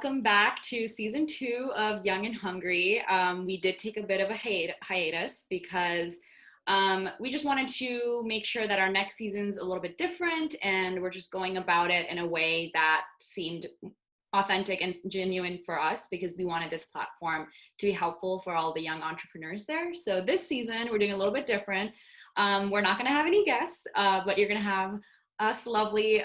welcome back to season 2 of Young and Hungry. We did take a bit of a hiatus because we just wanted to make sure that our next season's a little bit different, and we're just going about it in a way that seemed authentic and genuine for us because we wanted this platform to be helpful for all the young entrepreneurs there. So this season, we're doing a little bit different. We're not going to have any guests, but you're going to have us lovely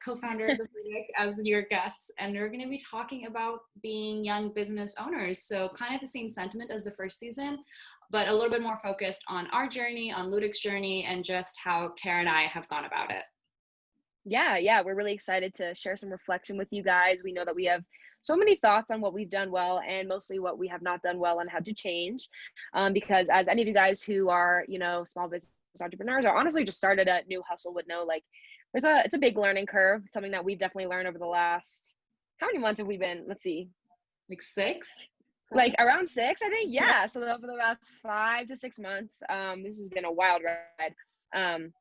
co-founders of Riddick as your guests, and we're going to be talking about being young business owners. So kind of the same sentiment as the first season, but a little bit more focused on our journey, on Ludic's journey, and just how Kara and I have gone about it. Yeah, we're really excited to share some reflection with you guys. We know that we have so many thoughts on what we've done well and mostly what we have not done well and had to change. Because as any of you guys who are, small business entrepreneurs or honestly just started a new hustle would know, like it's a big learning curve, something that we've definitely learned over the last, how many months have we been? Let's see. Like 6? Like around 6, I think. Yeah. So over the last 5 to 6 months, this has been a wild ride.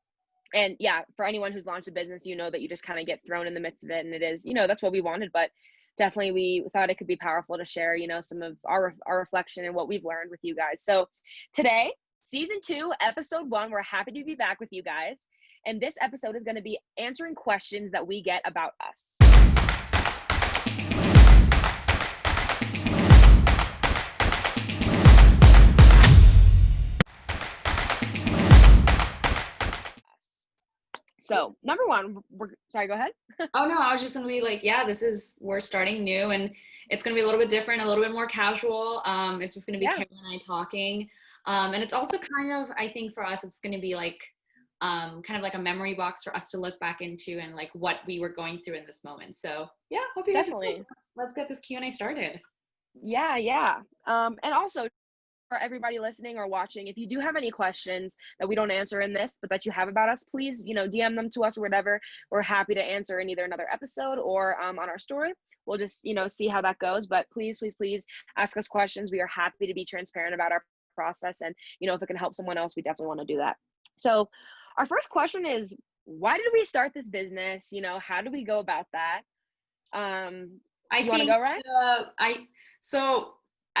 And yeah, for anyone who's launched a business, you know that you just kind of get thrown in the midst of it, and it is, that's what we wanted, but definitely we thought it could be powerful to share, some of our reflection and what we've learned with you guys. So today, season 2, episode 1, we're happy to be back with you guys. And this episode is going to be answering questions that we get about us. So number 1, sorry, go ahead. Oh no, I was just gonna be like, yeah, we're starting new, and it's gonna be a little bit different, a little bit more casual. It's just gonna be Kara and I talking. And it's also kind of, I think for us, it's gonna be like kind of like a memory box for us to look back into and like what we were going through in this moment. So yeah, hope you guys definitely. Let's get this Q&A started. Yeah. And also, for everybody listening or watching, if you do have any questions that we don't answer in this, but that you have about us, please, DM them to us or whatever. We're happy to answer in either another episode or on our story. We'll just, see how that goes. But please ask us questions. We are happy to be transparent about our process. And, if it can help someone else, we definitely want to do that. So our first question is, why did we start this business? How do we go about that? You want to go, Ryan?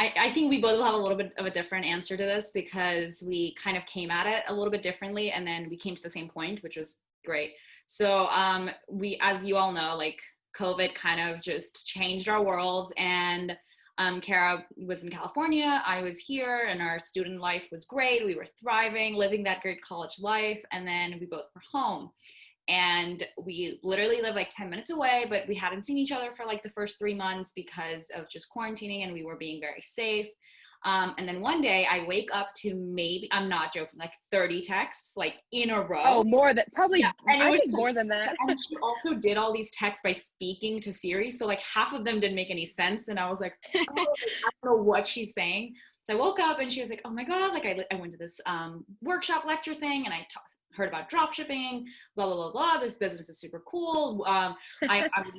I think we both have a little bit of a different answer to this because we kind of came at it a little bit differently, and then we came to the same point, which was great. So we, as you all know, like COVID kind of just changed our worlds, and Kara was in California, I was here, and our student life was great. We were thriving, living that great college life, and then we both were home. And we literally live like 10 minutes away, but we hadn't seen each other for like the first 3 months because of just quarantining, and we were being very safe. And then one day I wake up to maybe, I'm not joking, like 30 texts like in a row. Oh, more than probably. Yeah. And I think more than that. And she also did all these texts by speaking to Siri. So like half of them didn't make any sense. And I was like, oh, I don't know what she's saying. So I woke up and she was like, oh my God, like I went to this workshop lecture thing, and I heard about dropshipping, blah, blah, blah, blah. This business is super cool. I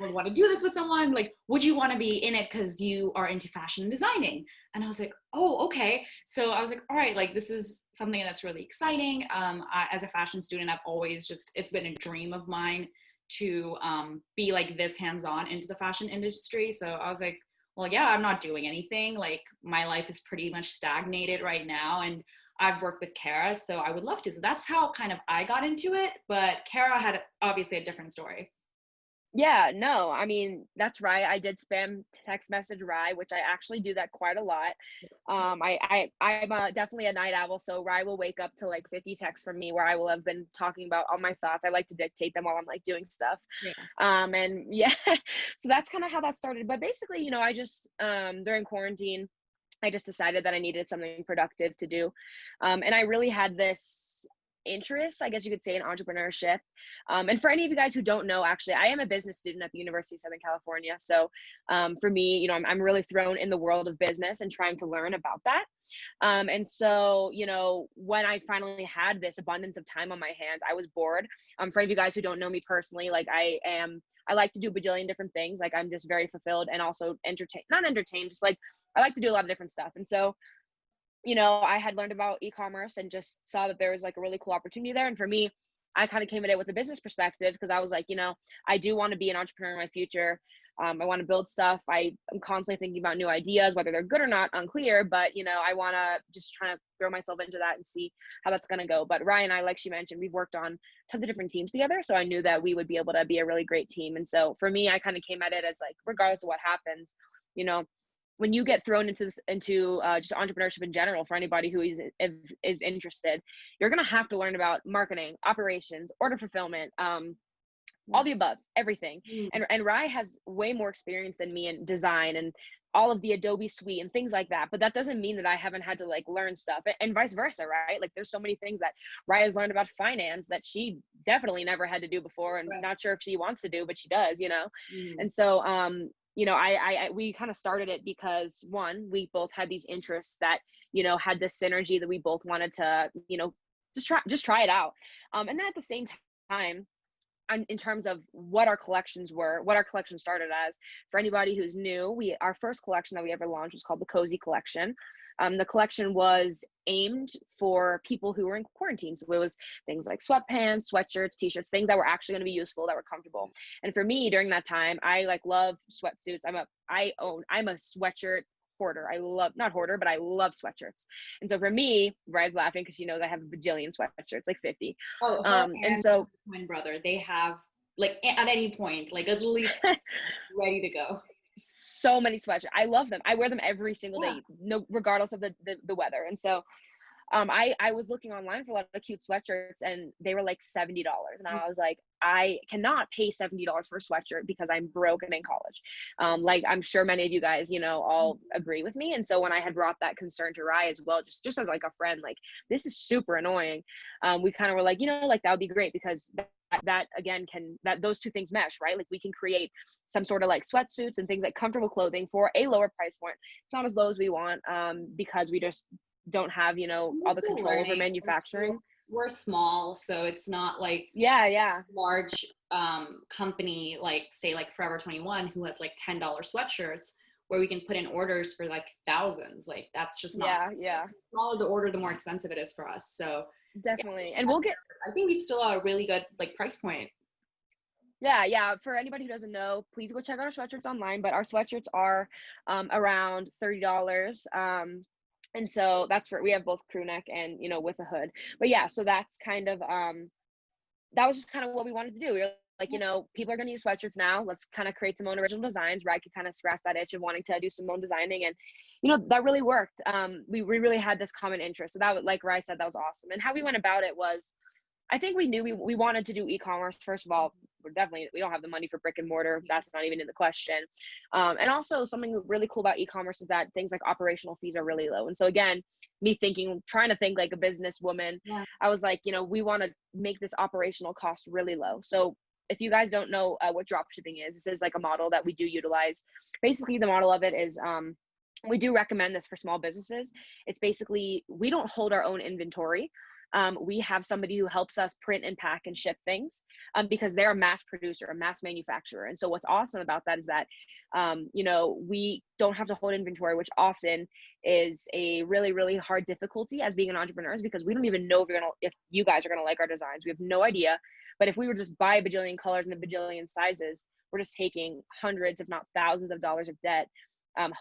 would want to do this with someone. Like, would you want to be in it because you are into fashion and designing? And I was like, oh, okay. So I was like, all right, like this is something that's really exciting. As a fashion student, I've always it's been a dream of mine to be like this hands-on into the fashion industry. So I was like, well, yeah, I'm not doing anything. Like my life is pretty much stagnated right now, and I've worked with Kara, so I would love to. So that's how kind of I got into it, but Kara had obviously a different story. Yeah, no, I mean, that's right. I did spam text message Rye, which I actually do that quite a lot. I'm definitely a night owl, so Rye will wake up to like 50 texts from me where I will have been talking about all my thoughts. I like to dictate them while I'm like doing stuff. Yeah. And yeah, so that's kind of how that started. But basically, I just during quarantine, I just decided that I needed something productive to do. And I really had this interest, I guess you could say, in entrepreneurship. And for any of you guys who don't know, actually, I am a business student at the University of Southern California. So for me, I'm really thrown in the world of business and trying to learn about that. And so, when I finally had this abundance of time on my hands, I was bored. For any of you guys who don't know me personally, like I like to do a bajillion different things. Like I'm just very fulfilled and also not entertained, just like I like to do a lot of different stuff. And so, I had learned about e-commerce and just saw that there was like a really cool opportunity there. And for me, I kind of came at it with a business perspective because I was like, I do want to be an entrepreneur in my future. I want to build stuff. I am constantly thinking about new ideas, whether they're good or not, unclear, but you know, I want to just try to throw myself into that and see how that's going to go. But Ryan and I, like she mentioned, we've worked on tons of different teams together. So I knew that we would be able to be a really great team. And so for me, I kind of came at it as like, regardless of what happens, you know, when you get thrown into just entrepreneurship in general, for anybody who is interested, you're going to have to learn about marketing, operations, order fulfillment, all the above, everything. And Rye has way more experience than me in design and all of the Adobe suite and things like that. But that doesn't mean that I haven't had to like learn stuff, and vice versa, right? Like there's so many things that Rye has learned about finance that she definitely never had to do before, and not sure if she wants to do, but she does, you know? And so, you know, we kind of started it because one, we both had these interests that, you know, had this synergy that we both wanted to, you know, just try it out. And then at the same time, in terms of what our collections were, what our collection started as, for anybody who's new, our first collection that we ever launched was called the Cozy Collection. The collection was aimed for people who were in quarantine. So it was things like sweatpants, sweatshirts, t-shirts, things that were actually going to be useful, that were comfortable. And for me, during that time, I like love sweatsuits. I'm a sweatshirt hoarder. I love, not hoarder, but I love sweatshirts. And so for me, Rye's laughing because she knows I have a bajillion sweatshirts, like 50. Oh, and so twin brother, they have like at any point, like at least ready to go. So many sweatshirts. I love them. I wear them every single day, no, regardless of the weather. And so I was looking online for a lot of cute sweatshirts, and they were like $70. And I was like, I cannot pay $70 for a sweatshirt because I'm broken in college. Like I'm sure many of you guys, you know, all agree with me. And so when I had brought that concern to Rye as well, just as like a friend, like this is super annoying. We kind of were like, you know, like that would be great because that again those two things mesh, right? Like we can create some sort of like sweatsuits and things like comfortable clothing for a lower price point. It's not as low as we want because we just don't have, you know, all the control over manufacturing. We're small, so it's not like large company like say like Forever 21 who has like $10 sweatshirts where we can put in orders for like thousands. Like that's just not the smaller the order, the more expensive it is for us. So definitely. And we'll get, I think we've still a really good like price point. Yeah. For anybody who doesn't know, please go check out our sweatshirts online, but our sweatshirts are around $30. And so that's we have both crew neck and, you know, with a hood. But yeah, so that's kind of, that was just kind of what we wanted to do. We were like, you know, people are going to use sweatshirts now. Let's kind of create some own original designs where I could kind of scratch that itch of wanting to do some own designing. And, you know, that really worked. We really had this common interest. So that was, like Rye said, that was awesome. And how we went about it was, I think we knew we wanted to do e-commerce. First of all, we don't have the money for brick and mortar. That's not even in the question. And also something really cool about e-commerce is that things like operational fees are really low. And so again, me trying to think like a businesswoman, I was like, you know, we want to make this operational cost really low. So if you guys don't know what dropshipping is, this is like a model that we do utilize. Basically, the model of it is, we do recommend this for small businesses. It's basically, we don't hold our own inventory. We have somebody who helps us print and pack and ship things because they're a mass producer, a mass manufacturer. And so what's awesome about that is that, you know, we don't have to hold inventory, which often is a really, really hard difficulty as being an entrepreneur, because we don't even know if you guys are going to like our designs. We have no idea. But if we were just buy a bajillion colors and a bajillion sizes, we're just taking hundreds, if not thousands of dollars of debt,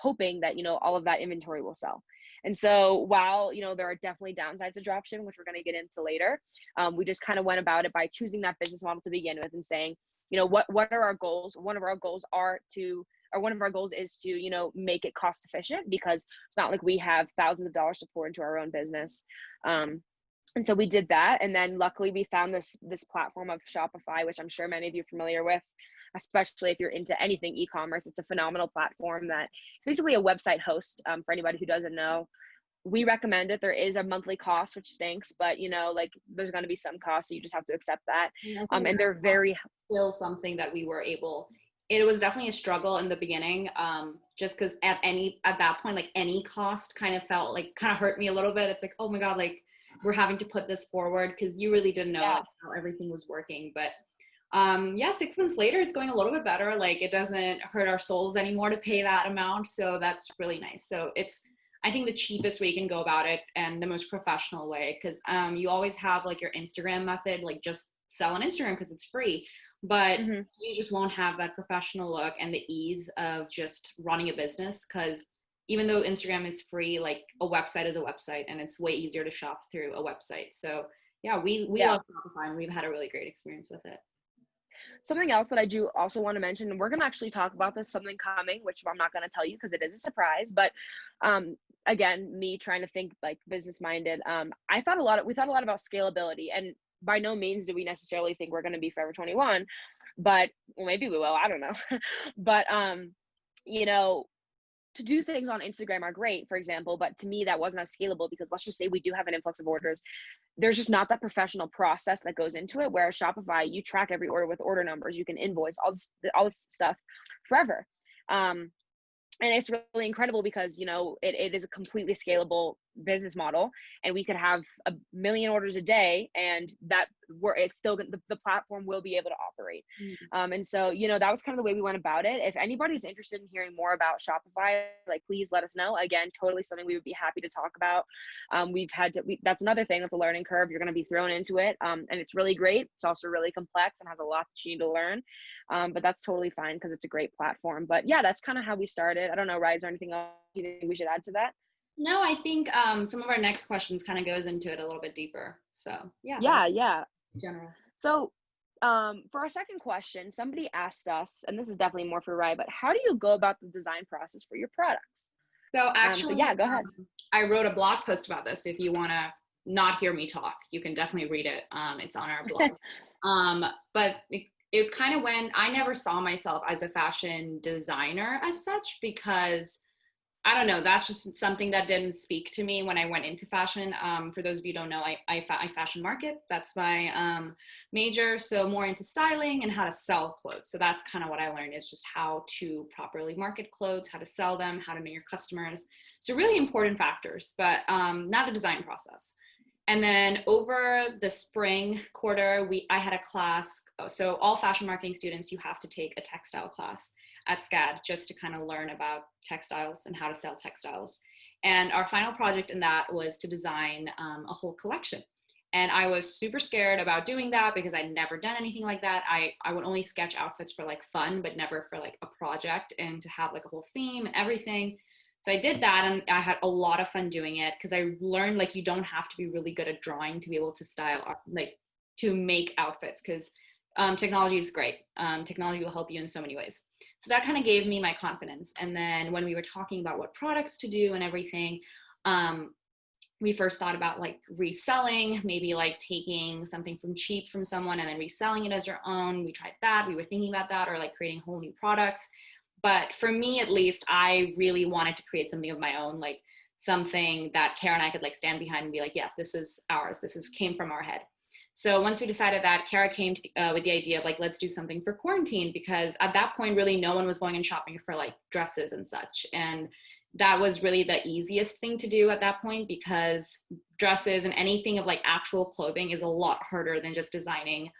hoping that, you know, all of that inventory will sell. And so while, you know, there are definitely downsides to dropshipping, which we're going to get into later, we just kind of went about it by choosing that business model to begin with and saying, you know, what are our goals? One of our goals is to, you know, make it cost efficient, because it's not like we have thousands of dollars to pour into our own business. And so we did that. And then luckily we found this platform of Shopify, which I'm sure many of you are familiar with, especially if you're into anything e-commerce. It's a phenomenal platform that it's basically a website host. For anybody who doesn't know, we recommend it. There is a monthly cost, which stinks, but you know, like there's going to be some cost, so you just have to accept that. And they're still something that we were able. It was definitely a struggle in the beginning, just because at that point, like any cost kind of hurt me a little bit. It's like, oh my God, like we're having to put this forward because you really didn't know how everything was working. But 6 months later, it's going a little bit better. Like it doesn't hurt our souls anymore to pay that amount. So that's really nice. So it's, I think, the cheapest way you can go about it and the most professional way, because you always have like your Instagram method, like just sell on Instagram because it's free. but Hmm. you just won't have that professional look and the ease of just running a business, because even though Instagram is free, like a website is a website, and it's way easier to shop through a website. So yeah, we Yeah. love Shopify, and we've had a really great experience with it. Something else that I do also want to mention, and we're going to actually talk about this, something coming, which I'm not going to tell you because it is a surprise, but um, again, me trying to think like business minded, we thought a lot about scalability, and by no means do we necessarily think we're going to be Forever 21, but well, maybe we will, I don't know. But, you know, to do things on Instagram are great, for example, but to me that wasn't as scalable because let's just say we do have an influx of orders. There's just not that professional process that goes into it. Whereas Shopify, you track every order with order numbers, you can invoice all this stuff forever. Um, and it's really incredible because it is a completely scalable business model, and we could have a million orders a day, and it's still the platform will be able to operate. Mm. And so that was kind of the way we went about it. If anybody's interested in hearing more about Shopify, like, please let us know. Again, totally something we would be happy to talk about. That's another thing, that's a learning curve. You're going to be thrown into it, and it's really great. It's also really complex and has a lot that you need to learn. But that's totally fine because it's a great platform. But yeah, that's kind of how we started. I don't know, Rise, or anything else you think we should add to that? No, I think some of our next questions kind of goes into it a little bit deeper. So yeah, that was Yeah, yeah. general. So for our second question, somebody asked us, and this is definitely more for Rai, but how do you go about the design process for your products? So So actually, yeah, go ahead. I wrote a blog post about this. If you want to not hear me talk, you can definitely read it. It's on our blog. But it kind of went, I never saw myself as a fashion designer as such, because I don't know, that's just something that didn't speak to me when I went into fashion. For those of you who don't know, I fashion market. That's my major. So more into styling and how to sell clothes. So that's kind of what I learned, is just how to properly market clothes, how to sell them, how to know your customers. So really important factors, but not the design process. And then over the spring quarter, I had a class. So all fashion marketing students, you have to take a textile class at SCAD just to kind of learn about textiles and how to sell textiles. And our final project in that was to design a whole collection. And I was super scared about doing that because I'd never done anything like that. I would only sketch outfits for like fun, but never for like a project, and to have like a whole theme and everything. So I did that, and I had a lot of fun doing it because I learned like you don't have to be really good at drawing to be able to style, like to make outfits, because technology is great. Technology will help you in so many ways. So that kind of gave me my confidence. And then when we were talking about what products to do and everything, we first thought about like reselling, maybe like taking something from cheap from someone and then reselling it as your own. We tried that. We were thinking about that, or like creating whole new products. But for me, at least, I really wanted to create something of my own, like something that Kara and I could like stand behind and be like, yeah, this is ours. Came from our head. So once we decided that, Kara came with the idea of like, let's do something for quarantine, because at that point, really no one was going and shopping for like dresses and such. And that was really the easiest thing to do at that point, because dresses and anything of like actual clothing is a lot harder than just designing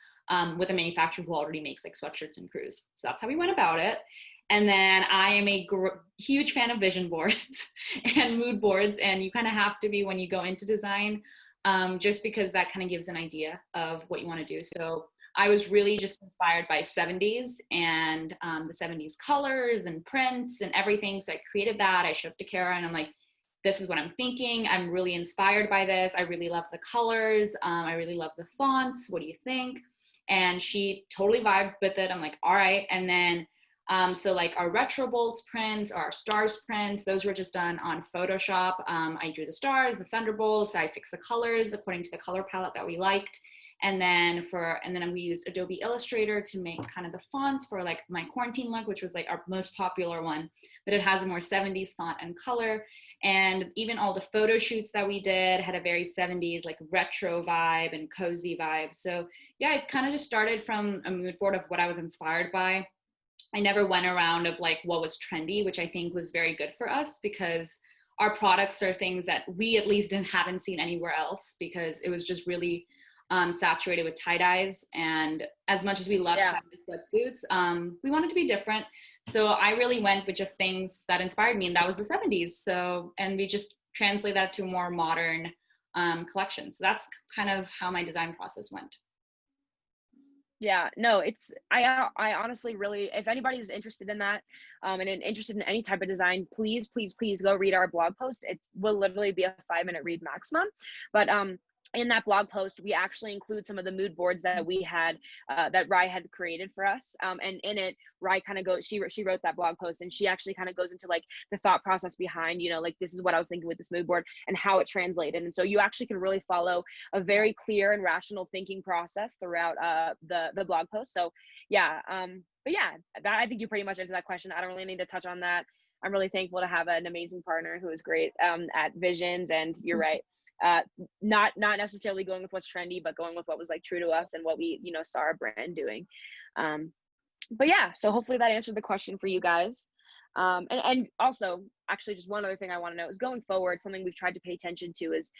with a manufacturer who already makes like sweatshirts and crews. So that's how we went about it. And then I am a huge fan of vision boards and mood boards. And you kind of have to be when you go into design, just because that kind of gives an idea of what you want to do. So I was really just inspired by 70s and the 70s colors and prints and everything. So I created that. I showed it to Kara, and I'm like, this is what I'm thinking. I'm really inspired by this. I really love the colors. I really love the fonts. What do you think? And she totally vibed with it. I'm like, all right. And then so like our retro bolts prints, our stars prints, those were just done on Photoshop. I drew the stars, the thunderbolts. I fixed the colors according to the color palette that we liked. And then we used Adobe Illustrator to make kind of the fonts for like my quarantine look, which was like our most popular one, but it has a more 70s font and color. And even all the photo shoots that we did had a very 70s like retro vibe and cozy vibe. So yeah, it kind of just started from a mood board of what I was inspired by. I never went around of like what was trendy, which I think was very good for us, because our products are things that we at least haven't seen anywhere else, because it was just really saturated with tie-dyes. And as much as we love Yeah. tie-dye sweatsuits, we wanted to be different. So I really went with just things that inspired me, and that was the 70s. So, and we just translate that to a more modern collection. So that's kind of how my design process went. Yeah, no, I honestly really, if anybody's interested in that, and interested in any type of design, please go read our blog post. It will literally be a 5-minute read maximum. But in that blog post, we actually include some of the mood boards that we had, that Rye had created for us. And in it, Rye kind of goes, she wrote that blog post, and she actually kind of goes into like the thought process behind, like this is what I was thinking with this mood board and how it translated. And so you actually can really follow a very clear and rational thinking process throughout the blog post. So yeah, but yeah, that, I think you pretty much answered that question. I don't really need to touch on that. I'm really thankful to have an amazing partner who is great at visions. And you're right, not necessarily going with what's trendy, but going with what was like true to us and what we saw our brand doing. But yeah, so hopefully that answered the question for you guys. And also, actually, just one other thing I want to know is going forward, something we've tried to pay attention to is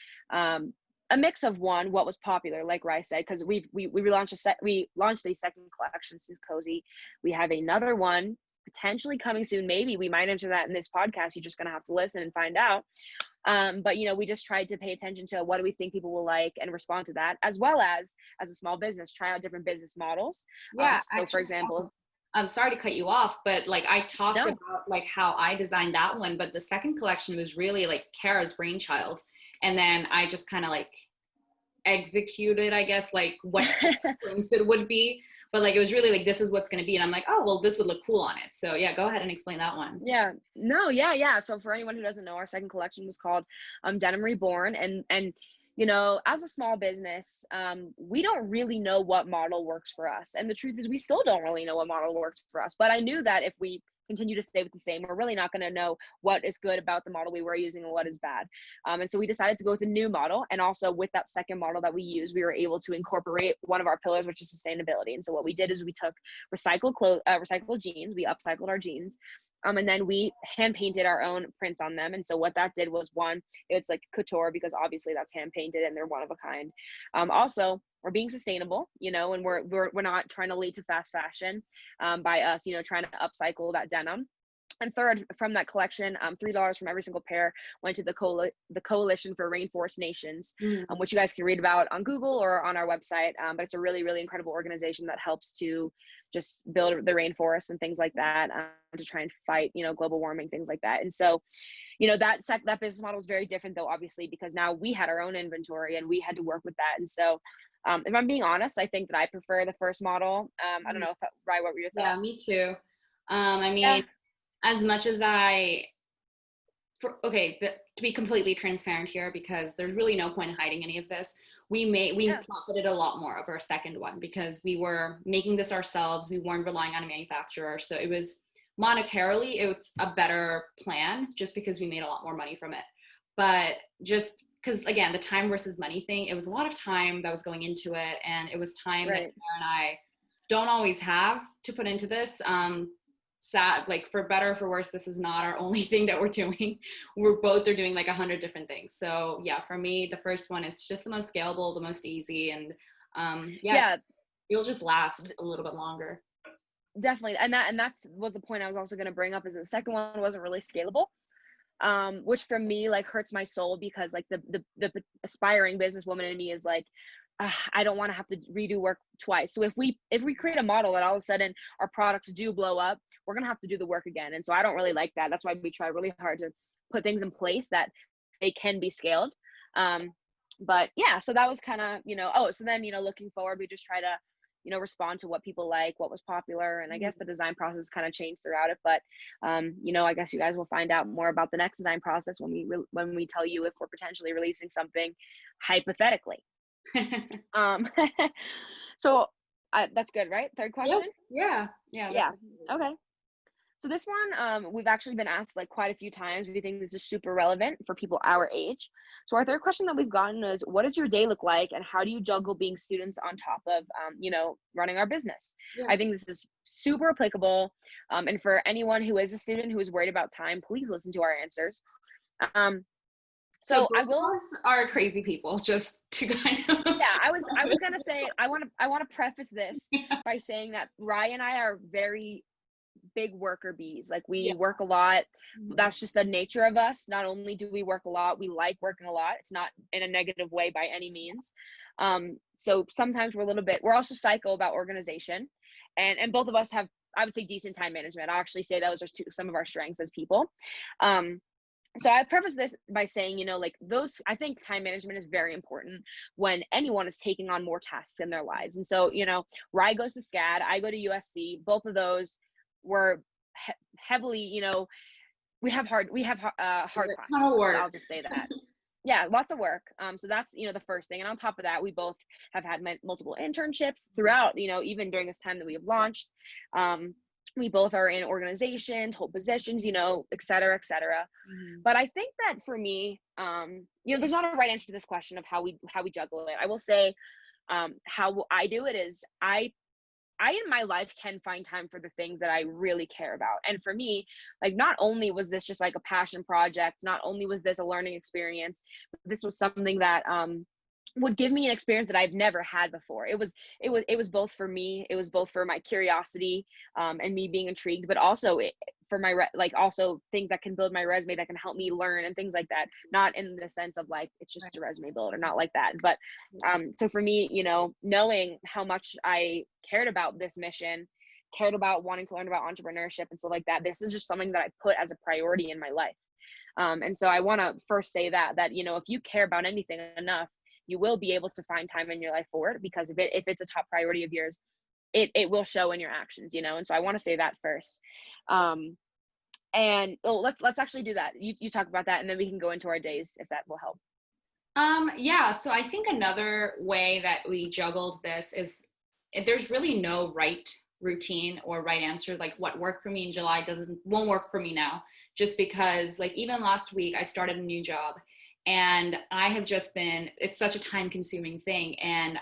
a mix of what was popular, like Rye said, because we launched a second collection since Cozy. We have another one potentially coming soon. Maybe we might enter that in this podcast. You're just gonna have to listen and find out. But we just tried to pay attention to what do we think people will like and respond to that, as well as a small business, try out different business models. Yeah, So actually, for example, I'm sorry to cut you off, but like I talked no, about like how I designed that one, but the second collection was really like Kara's brainchild. And then I just kind of like executed, I guess, like what things it would be. But like it was really like this is what's gonna be. And I'm like, oh well, this would look cool on it. So yeah, go ahead and explain that one. yeah, no, yeah. So for anyone who doesn't know, our second collection was called Denim Reborn. And as a small business, we don't really know what model works for us. And the truth is we still don't really know what model works for us. But I knew that if we continue to stay with the same, we're really not going to know what is good about the model we were using and what is bad. And so we decided to go with a new model. And also with that second model that we use, we were able to incorporate one of our pillars, which is sustainability. And so what we did is we took recycled jeans, we upcycled our jeans, and then we hand painted our own prints on them. And so what that did was, one, it's like couture because obviously that's hand painted and they're one of a kind. Also, we're being sustainable, and we're not trying to lead to fast fashion by us, trying to upcycle that denim. And third, from that collection, $3 from every single pair went to the Coalition for Rainforest Nations, which you guys can read about on Google or on our website. But it's a really, really incredible organization that helps to just build the rainforest and things like that, to try and fight, global warming, things like that. And so, that business model is very different, though, obviously, because now we had our own inventory and we had to work with that. And so, if I'm being honest, I think that I prefer the first model. I don't know if Rye, what were your thoughts? Yeah, me too. I mean, as much as to be completely transparent here, because there's really no point in hiding any of this, we profited a lot more of our second one because we were making this ourselves. We weren't relying on a manufacturer. So it was monetarily, it's a better plan just because we made a lot more money from it. But just because, again, the time versus money thing, it was a lot of time that was going into it. And it was time that Sarah and I don't always have to put into this. Sad, like for better or for worse, this is not our only thing that we're doing. They're doing like 100 different things. So yeah, for me, the first one, it's just the most scalable, the most easy, and it'll just last a little bit longer. Definitely. And that was the point I was also going to bring up, is the second one wasn't really scalable, which for me like hurts my soul, because like the aspiring businesswoman in me is like, I don't want to have to redo work twice. So if we create a model that all of a sudden our products do blow up, we're going to have to do the work again. And so I don't really like that. That's why we try really hard to put things in place that they can be scaled. But yeah, so that was kind of, so then, looking forward, we just try to, respond to what people like, what was popular. And I guess the design process kind of changed throughout it. But, I guess you guys will find out more about the next design process when we tell you if we're potentially releasing something hypothetically. So that's good, right? Third question? Yep. Yeah. Okay. So this one, we've actually been asked like quite a few times. We think this is super relevant for people our age. So our third question that we've gotten is, what does your day look like, and how do you juggle being students on top of, running our business? Yeah. I think this is super applicable. And for anyone who is a student who is worried about time, please listen to our answers. So I will. Us are crazy people, just to kind of. Yeah, I was gonna say I want to preface this by saying that Rye and I are very big worker bees. Like we Yeah. work a lot. Mhm. That's just the nature of us. Not only do we work a lot, we like working a lot. It's not in a negative way by any means. So sometimes we're also psycho about organization, and both of us have, I would say, decent time management. I actually say those are some of our strengths as people. Um, so I preface this by saying, like those, I think time management is very important when anyone is taking on more tasks in their lives. And so, Rye goes to SCAD, I go to USC. Both of those were heavily, hard A ton classes. of I'll work. just say that. Yeah, lots of work. So that's, the first thing. And on top of that, we both have had multiple internships throughout, even during this time that we have launched. We both are in organizations, hold positions, et cetera, et cetera. Mhm. But I think that for me, there's not a right answer to this question of how we juggle it. I will say, how I do it is I in my life can find time for the things that I really care about. And for me, like not only was this just like a passion project, not only was this a learning experience, this was something that would give me an experience that I've never had before. It was both for me, it was both for my curiosity and me being intrigued, but also for my like also things that can build my resume, that can help me learn and things like that. Not in the sense of like it's just a resume builder, not like that, but so for me, knowing how much I cared about this mission, cared about wanting to learn about entrepreneurship and stuff like that, this is just something that I put as a priority in my life. And so I want to first say that if you care about anything enough, you will be able to find time in your life for it, because if it's a top priority of yours, it will show in your actions, and so I want to say that first. And let's actually do that. You talk about that, and then we can go into our days, if that will help. Yeah, so I think another way that we juggled this is there's really no right routine or right answer. Like what worked for me in July won't work for me now, just because like even last week I started a new job, and it's such a time consuming thing, and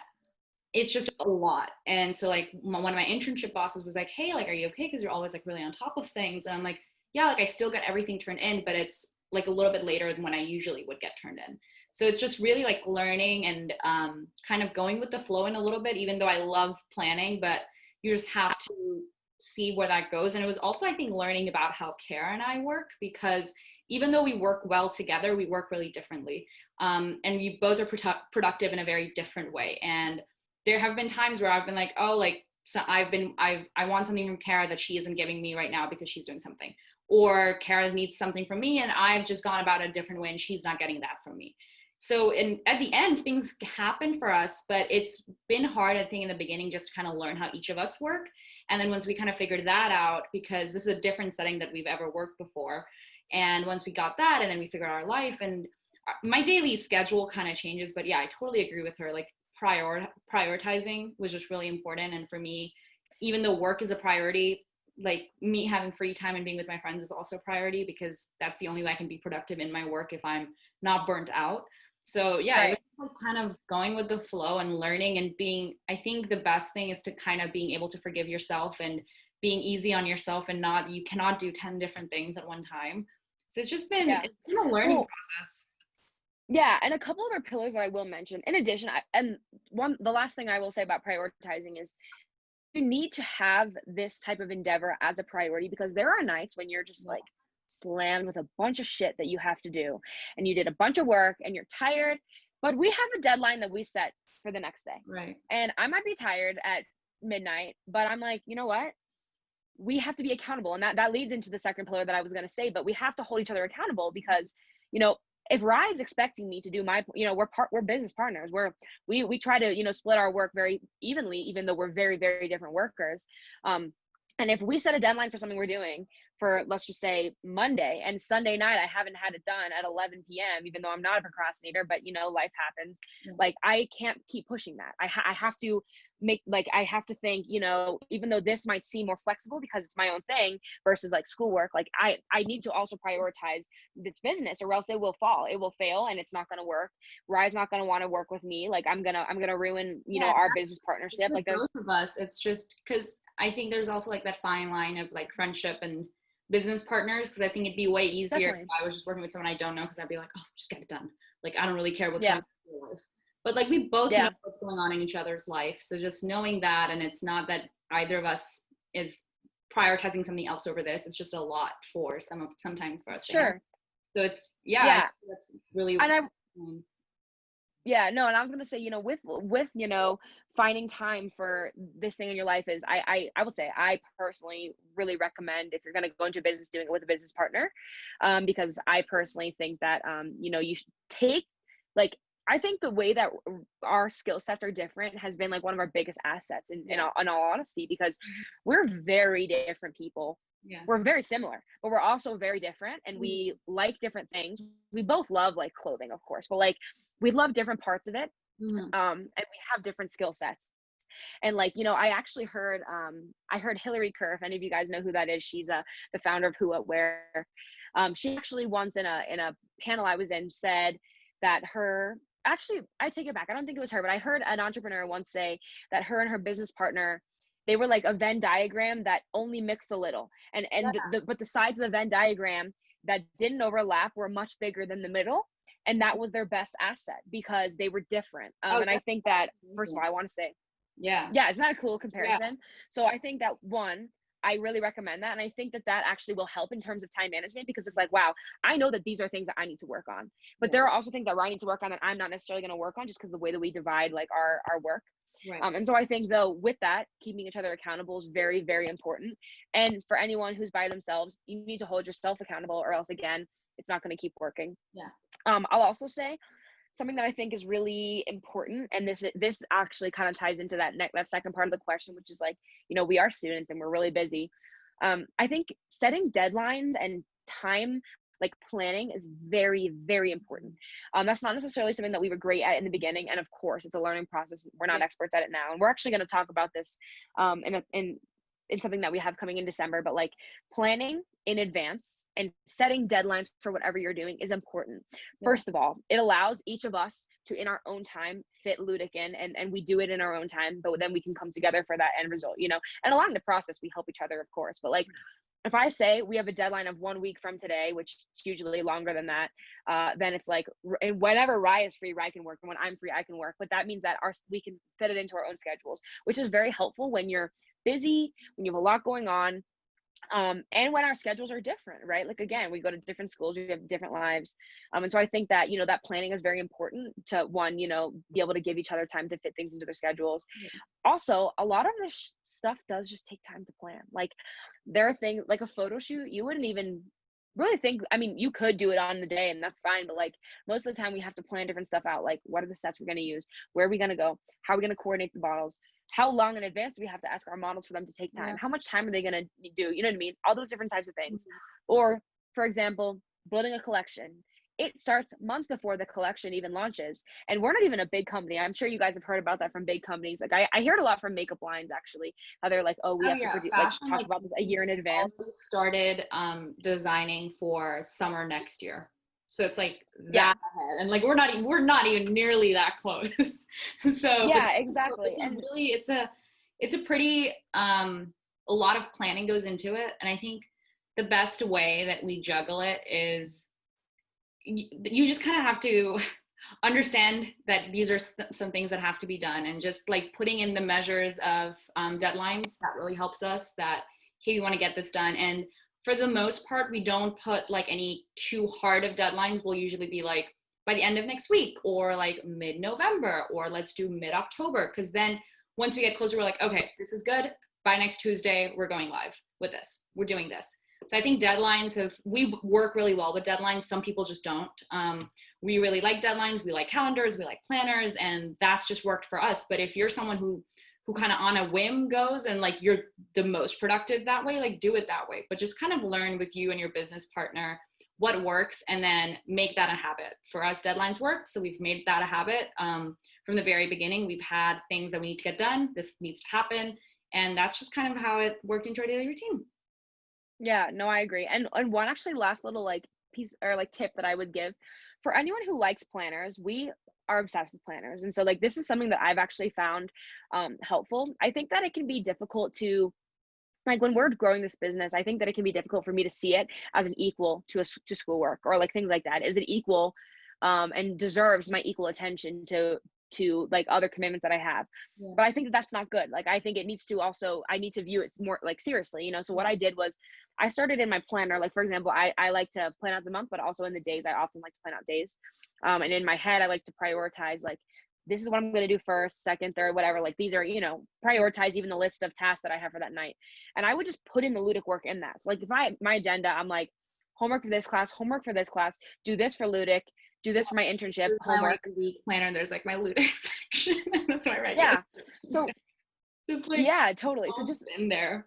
it's just a lot. And so like one of my internship bosses was like, hey, like, are you okay? Because you're always like really on top of things. And I'm like, yeah, like I still get everything turned in, but it's like a little bit later than when I usually would get turned in. So it's just really like learning and kind of going with the flow in a little bit, even though I love planning, but you just have to see where that goes. And it was also, I think, learning about how Kara and I work, because even though we work well together, we work really differently. And we both are productive in a very different way. And there have been times where I've been like, oh, like, so I want something from Kara that she isn't giving me right now because she's doing something, or Kara needs something from me and I've just gone about it a different way and she's not getting that from me. So at the end, things happen for us, but it's been hard, I think, in the beginning, just to kind of learn how each of us work. And then once we kind of figured that out, because this is a different setting that we've ever worked before. And once we got that, and then we figured out our life, and my daily schedule kind of changes. But yeah, I totally agree with her. Like prioritizing was just really important. And for me, even though work is a priority, like me having free time and being with my friends is also a priority, because that's the only way I can be productive in my work if I'm not burnt out. So yeah, it was like kind of going with the flow and learning and I think the best thing is to kind of being able to forgive yourself and being easy on yourself, and you cannot do 10 different things at one time. So it's Yeah. been a learning process. Yeah, and a couple other pillars that I will mention. In addition, the last thing I will say about prioritizing is you need to have this type of endeavor as a priority, because there are nights when you're just like slammed with a bunch of shit that you have to do, and you did a bunch of work and you're tired, but we have a deadline that we set for the next day. Right. And I might be tired at midnight, but I'm like, you know what? We have to be accountable. And that leads into the second pillar that I was going to say, but we have to hold each other accountable, because, if Ryan's expecting me to do we're business partners. We try to, split our work very evenly, even though we're very, very different workers. And if we set a deadline for something we're doing for, let's just say, Monday, and Sunday night I haven't had it done at 11 p.m., even though I'm not a procrastinator, but life happens. Yeah. Like I can't keep pushing that. I have to I have to think, even though this might seem more flexible because it's my own thing versus like schoolwork, like I need to also prioritize this business, or else it will fail, and it's not going to work. Rye's not going to want to work with me. Like I'm gonna ruin, our business partnership. Like both there's of us. It's just because I think there's also like that fine line of like friendship and business partners, because I think it'd be way easier definitely, if I was just working with someone I don't know, because I'd be like, oh, just get it done. Like I don't really care what's going yeah, on in your life. But like we both know yeah, what's going on in each other's life. So just knowing that, and it's not that either of us is prioritizing something else over this. It's just a lot for sometime for us to handle. Sure. So it's, yeah, I think Yeah. that's really, And I um, Yeah, no, and I was gonna say, with finding time for this thing in your life is I will say I personally really recommend if you're gonna go into business doing it with a business partner, because I personally think that you should take like I think the way that our skill sets are different has been like one of our biggest assets yeah. in all honesty because Mhm. we're very different people. Yeah. We're very similar, but we're also very different and Mhm. we like different things. We both love like clothing, of course, but like we love different parts of it, Mhm. and we have different skill sets. And like I actually heard I heard Hillary Kerr, if any of you guys know who that is. She's the founder of Who What Wear. She actually once in a panel I was in said that her actually I take it back, I don't think it was her, but I heard an entrepreneur once say that her and her business partner, they were like a Venn diagram that only mixed a little, Yeah. and but the sides of the Venn diagram that didn't overlap were much bigger than the middle, and that was their best asset because they were different. Oh, And I that think sounds that first of all, amazing. I want to say, Yeah. yeah, isn't that a cool Yeah. comparison? So I think that one, I really recommend that, and I think that that actually will help in terms of time management because it's like, wow, I know that these are things that I need to work on, but Yeah. there are also things that I need to work on that I'm not necessarily going to work on just because the way that we divide like our work. Right. And so I think though with that, keeping each other accountable is very, very important. And for anyone who's by themselves, you need to hold yourself accountable, or else again, it's not going to keep working. Yeah. I'll also say something that I think is really important, and this actually kind of ties into that second part of the question, which is like, we are students and we're really busy. I think setting deadlines and time like planning is very, very important. That's not necessarily something that we were great at in the beginning, and of course, it's a learning process. We're not Yeah. experts at it now, and we're actually going to talk about this in something that we have coming in December. But like planning in advance and setting deadlines for whatever you're doing is important. Yeah. First of all, it allows each of us to, in our own time, fit Ludic in, and we do it in our own time, but then we can come together for that end result, And along the process, we help each other, of course. But like, if I say we have a deadline of 1 week from today, which is usually longer than that, then it's like, and whenever Rye is free, Rye can work, and when I'm free, I can work. But that means that we can fit it into our own schedules, which is very helpful when you're busy, when you have a lot going on, and when our schedules are different, right? Like again, we go to different schools, we have different lives, and so I think that that planning is very important to one, be able to give each other time to fit things into their schedules. Yeah. Also, a lot of this stuff does just take time to plan. Like there are things like a photo shoot, you wouldn't even really think, I mean, you could do it on the day and that's fine, but like most of the time we have to plan different stuff out. Like what are the sets we're going to use? Where are we going to go? How are we going to coordinate the bottles? How long in advance do we have to ask our models for them to take time? Yeah. How much time are they going to do? You know what I mean? All those different types of things. Mhm. Or, for example, building a collection. It starts months before the collection even launches. And we're not even a big company. I'm sure you guys have heard about that from big companies. Like I hear it a lot from makeup lines, actually, how they're like, oh, we Oh have to yeah, produce, like fashion, talk like about this a year in all advance. started designing for summer next year. So it's like Yeah. that ahead. And like we're not even nearly that close. So but Yeah, exactly. it's a And really it's a pretty a lot of planning goes into it. And I think the best way that we juggle it is you just kind of have to understand that these are some things that have to be done, and just like putting in the measures of deadlines that really helps us, that hey, we want to get this done. And for the most part, we don't put like any too hard of deadlines. We'll usually be like by the end of next week, or like mid-November, or let's do mid-October, because then once we get closer, we're like, okay, this is good, by next Tuesday we're going live with this, we're doing this. So I think we work really well with deadlines. Some people just don't. We really like deadlines. We like calendars. We like planners, and that's just worked for us. But if you're someone who kind of on a whim goes and like you're the most productive that way, like do it that way. But just kind of learn with you and your business partner what works, and then make that a habit. For us, deadlines work, so we've made that a habit. From the very beginning, we've had things that we need to get done. This needs to happen, and that's just kind of how it worked into our daily routine. yeah, no, I agree. And one actually last little like piece or like tip that I would give for anyone who likes planners, we are obsessed with planners. And so like this is something that I've actually found helpful. I think that it can be difficult to like when we're growing this business, I think that it can be difficult for me to see it as an equal to schoolwork or like things like that. Is it equal and deserves my equal attention to to like other commitments that I have. Yeah. But I think that that's not good. Like, I think it needs to also, I need to view it more like seriously, you know? So what I did was I started in my planner, like, for example, I like to plan out the month, but also in the days, I often like to plan out days. And in my head, I like to prioritize, like, this is what I'm going to do first, second, third, whatever. Like, these are, you know, prioritize even the list of tasks that I have for that night. And I would just put in the ludic work in that. So like, if my agenda, I'm like, homework for this class, homework for this class, do this for ludic, do this for my internship, There's my homework. like week planner. There's like my ludic section. That's my regular. Yeah. So Just like yeah, totally. So all just just in there.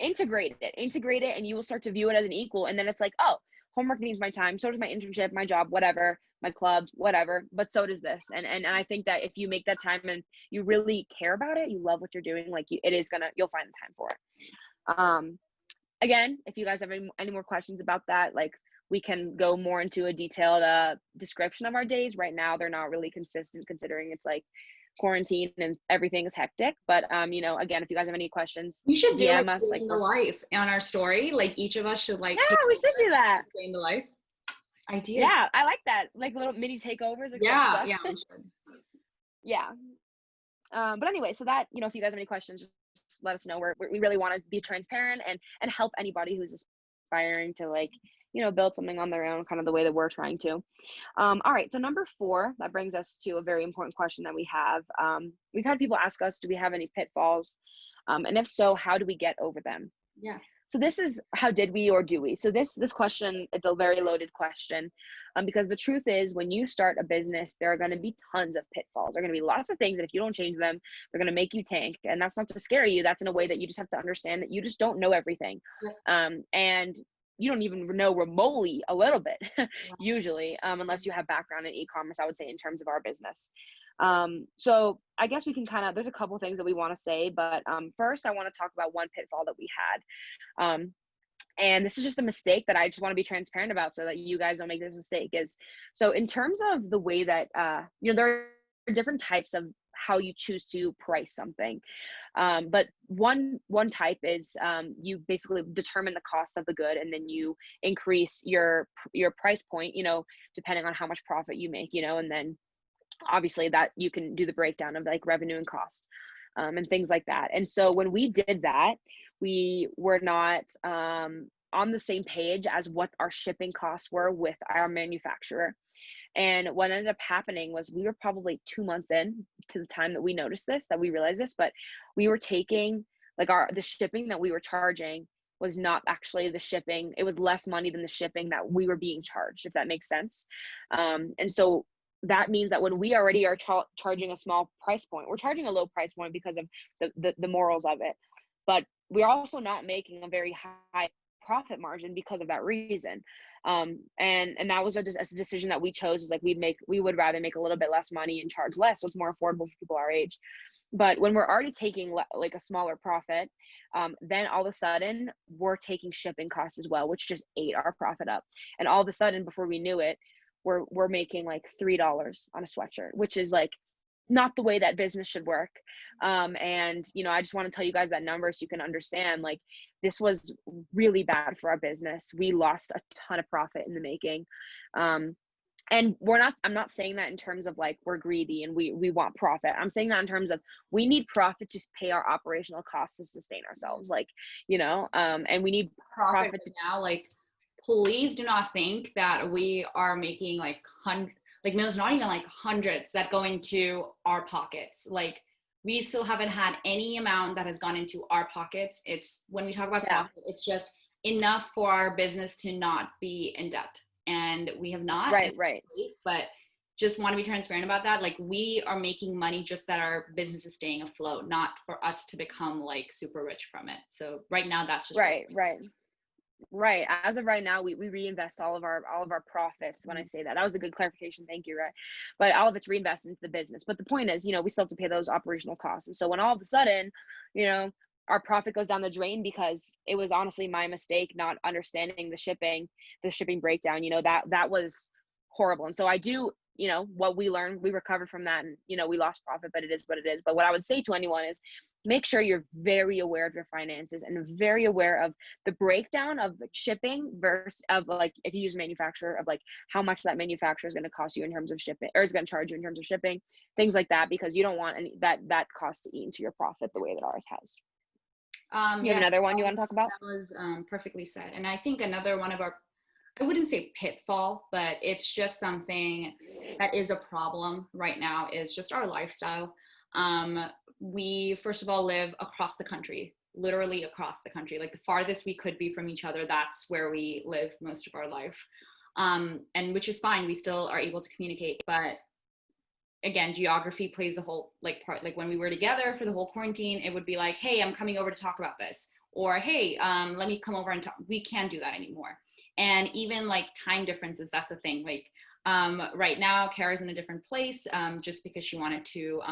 integrate it, and you will start to view it as an equal. And then it's like, oh, homework needs my time. So does my internship, my job, whatever, my club, whatever. But so does this. And I think that if you make that time and you really care about it, you love what you're doing, like you'll find the time for it. Again, if you guys have any more questions about that, like, we can go more into a detailed description of our days. Right now, they're not really consistent considering it's like quarantine and everything is hectic. But you know, again, if you guys have any questions, We should do like DM us. day Like, in the life on our story. Like each of us should like yeah, take we should do that. day in the life. Ideas. Yeah, I like that. Like little mini takeovers, except Yeah, with us. yeah, we should. Yeah. But anyway, so that, you know, if you guys have any questions, just let us know. We really want to be transparent and help anybody who's aspiring to, like, you know, build something on their own, kind of the way that we're trying to. All right. So number 4, that brings us to a very important question that we have. We've had people ask us, do we have any pitfalls? And if so, how do we get over them? Yeah. So this is, how did we or do we? So this question, it's a very loaded question, because the truth is, when you start a business, there are going to be tons of pitfalls. There are going to be lots of things that if you don't change them, they're going to make you tank. And that's not to scare you. That's in a way that you just have to understand that you just don't know everything. And you don't even know remotely a little bit, usually, unless you have background in e-commerce, I would say, in terms of our business. So I guess we can there's a couple things that we want to say, but first I want to talk about one pitfall that we had. And this is just a mistake that I just want to be transparent about so that you guys don't make this mistake. So in terms of the way that, you know, there are different types of how you choose to price something. But one type is, you basically determine the cost of the good, and then you increase your price point, you know, depending on how much profit you make, you know, and then obviously that you can do the breakdown of like revenue and cost, and things like that. And so when we did that, we were not on the same page as what our shipping costs were with our manufacturer. And what ended up happening was, we were probably 2 months in to the time that we noticed this, that we realized this, but we were taking like the shipping that we were charging was not actually the shipping. It was less money than the shipping that we were being charged, if that makes sense. And so that means that when we already are charging a small price point, we're charging a low price point because of the morals of it, but we're also not making a very high profit margin because of that reason. And that was a decision that we chose, is like, we would rather make a little bit less money and charge less, so it's more affordable for people our age. But when we're already taking like a smaller profit, then all of a sudden we're taking shipping costs as well, which just ate our profit up. And all of a sudden, before we knew it, we're making like $3 on a sweatshirt, which is like not the way that business should work. And, you know, I just want to tell you guys that number so you can understand, like, this was really bad for our business. We lost a ton of profit in the making. And I'm not saying that in terms of like, we're greedy and we want profit. I'm saying that in terms of, we need profit to pay our operational costs to sustain ourselves. Like, you know, and we need profit Right now, like, please do not think that we are making like millions, not even like hundreds, that go into our pockets. Like, we still haven't had any amount that has gone into our pockets. It's, when we talk about profit, it's just enough for our business to not be in debt. And we have not. Right. But just want to be transparent about that. Like, we are making money just that our business is staying afloat, not for us to become like super rich from it. So right now, that's just right. As of right now, we reinvest all of our profits. When I say that was a good clarification. Thank you. Right. But all of it's reinvested into the business. But the point is, you know, we still have to pay those operational costs. And so when all of a sudden, you know, our profit goes down the drain, because it was honestly my mistake not understanding the shipping breakdown, you know, that was horrible. And so I do you know, what we learned, we recovered from that, and, you know, we lost profit, but it is what it is. But what I would say to anyone is make sure you're very aware of your finances and very aware of the breakdown of like shipping versus of like, if you use a manufacturer, of like how much that manufacturer is going to cost you in terms of shipping, or is going to charge you in terms of shipping, things like that, because you don't want any that cost to eat into your profit the way that ours has. You have Yeah, another one you want to talk about? that was perfectly said. And I think another one of our, I wouldn't say pitfall, but it's just something that is a problem right now, is just our lifestyle. We, first of all, live across the country, literally across the country. Like the farthest we could be from each other, that's where we live most of our life. And which is fine. We still are able to communicate, but again, geography plays a whole like part. Like when we were together for the whole quarantine, it would be like, hey, I'm coming over to talk about this, or hey, let me come over and talk. We can't do that anymore. And even like time differences, that's the thing. Like right now, Kara's in a different place just because she wanted to